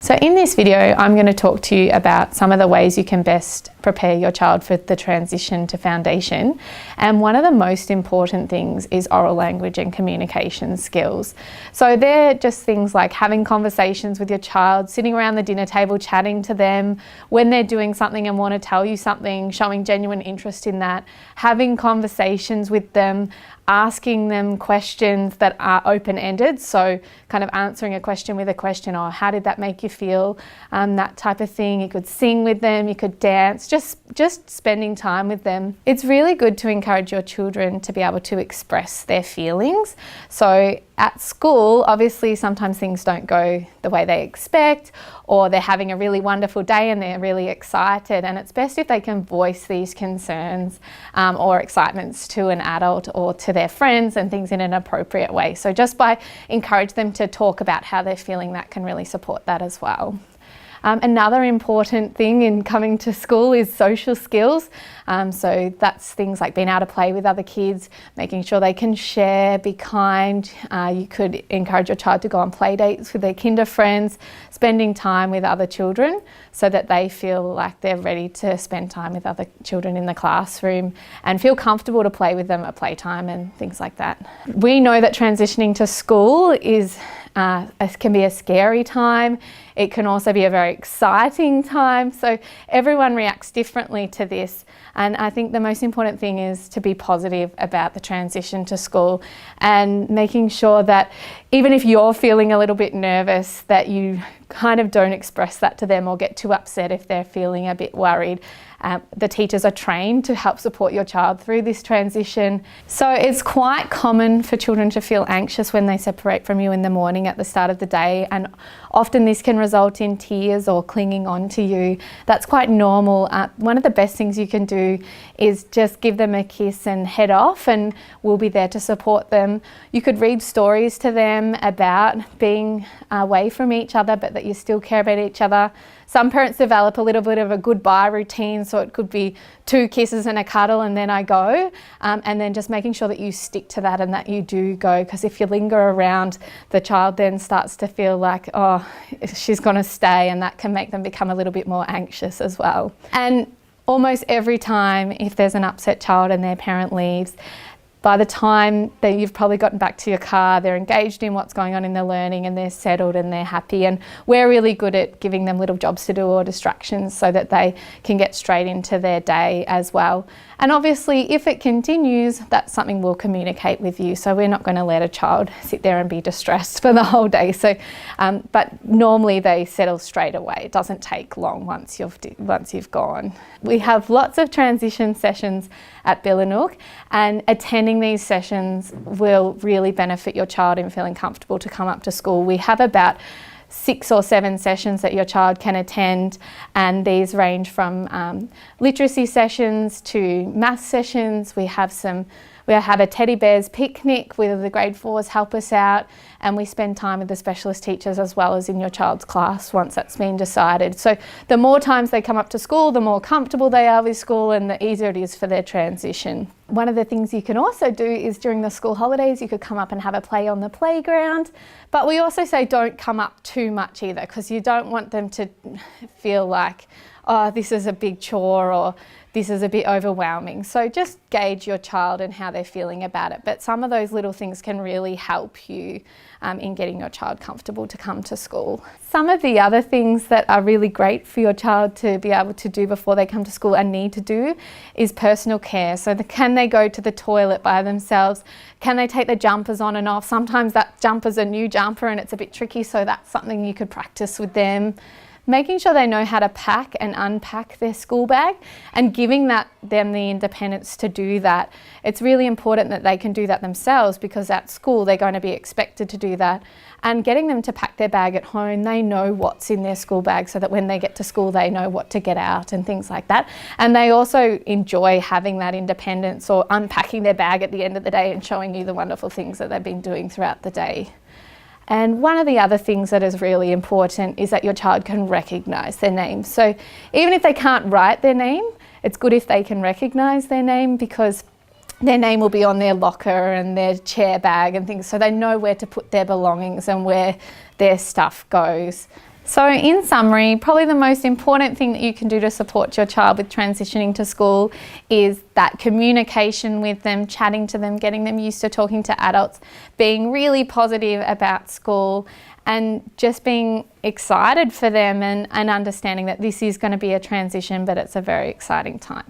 So in this video, I'm going to talk to you about some of the ways you can best prepare your child for the transition to foundation. And one of the most important things is oral language and communication skills. So they're just things like having conversations with your child, sitting around the dinner table, chatting to them when they're doing something and want to tell you something, showing genuine interest in that, having conversations with them, asking them questions that are open-ended, so kind of answering a question with a question, or how did that make you feel, that type of thing. You could sing with them, you could dance, just spending time with them. It's really good to encourage your children to be able to express their feelings. So at school, obviously sometimes things don't go the way they expect, or they're having a really wonderful day and they're really excited, and it's best if they can voice these concerns or excitements to an adult or to their friends and things in an appropriate way. So just by encourage them to talk about how they're feeling, that can really support that as well. Another important thing in coming to school is social skills. So that's things like being able to play with other kids, making sure they can share, be kind. You could encourage your child to go on play dates with their kinder friends, spending time with other children so that they feel like they're ready to spend time with other children in the classroom and feel comfortable to play with them at playtime and things like that. We know that transitioning to school can be a scary time. It can also be a very exciting time. So everyone reacts differently to this. And I think the most important thing is to be positive about the transition to school and making sure that even if you're feeling a little bit nervous, that you kind of don't express that to them or get too upset if they're feeling a bit worried. The teachers are trained to help support your child through this transition. So it's quite common for children to feel anxious when they separate from you in the morning at the start of the day, and often this can result in tears or clinging on to you. That's quite normal. One of the best things you can do is just give them a kiss and head off, and we'll be there to support them. You could read stories to them about being away from each other, but that you still care about each other. Some parents develop a little bit of a goodbye routine, so it could be 2 kisses and a cuddle and then I go, and then just making sure that you stick to that and that you do go, because if you linger around, the child then starts to feel like, oh, she's going to stay, and that can make them become a little bit more anxious as well. And almost every time, if there's an upset child and their parent leaves, by the time that you've probably gotten back to your car, they're engaged in what's going on in their learning and they're settled and they're happy. And we're really good at giving them little jobs to do or distractions so that they can get straight into their day as well. And obviously, if it continues, that's something we'll communicate with you. So we're not going to let a child sit there and be distressed for the whole day. So, but normally they settle straight away. It doesn't take long once you've gone. We have lots of transition sessions at Billanook, and attending these sessions will really benefit your child in feeling comfortable to come up to school. We have about 6 or 7 sessions that your child can attend, and these range from literacy sessions to math sessions. We have a teddy bears picnic where the grade 4s help us out, and we spend time with the specialist teachers as well as in your child's class once that's been decided. So the more times they come up to school, the more comfortable they are with school and the easier it is for their transition. One of the things you can also do is during the school holidays, you could come up and have a play on the playground. But we also say don't come up too much either, because you don't want them to feel like, oh, this is a big chore or this is a bit overwhelming. So just gauge your child and how they're feeling about it. But some of those little things can really help you in getting your child comfortable to come to school. Some of the other things that are really great for your child to be able to do before they come to school and need to do is personal care. So can they go to the toilet by themselves? Can they take the jumpers on and off? Sometimes that jumper's a new jumper and it's a bit tricky, so that's something you could practice with them. Making sure they know how to pack and unpack their school bag and giving them the independence to do that. It's really important that they can do that themselves, because at school they're going to be expected to do that. And getting them to pack their bag at home, they know what's in their school bag so that when they get to school they know what to get out and things like that. And they also enjoy having that independence or unpacking their bag at the end of the day and showing you the wonderful things that they've been doing throughout the day. And one of the other things that is really important is that your child can recognise their name. So even if they can't write their name, it's good if they can recognise their name, because their name will be on their locker and their chair bag and things, so they know where to put their belongings and where their stuff goes. So in summary, probably the most important thing that you can do to support your child with transitioning to school is that communication with them, chatting to them, getting them used to talking to adults, being really positive about school, and just being excited for them and understanding that this is going to be a transition, but it's a very exciting time.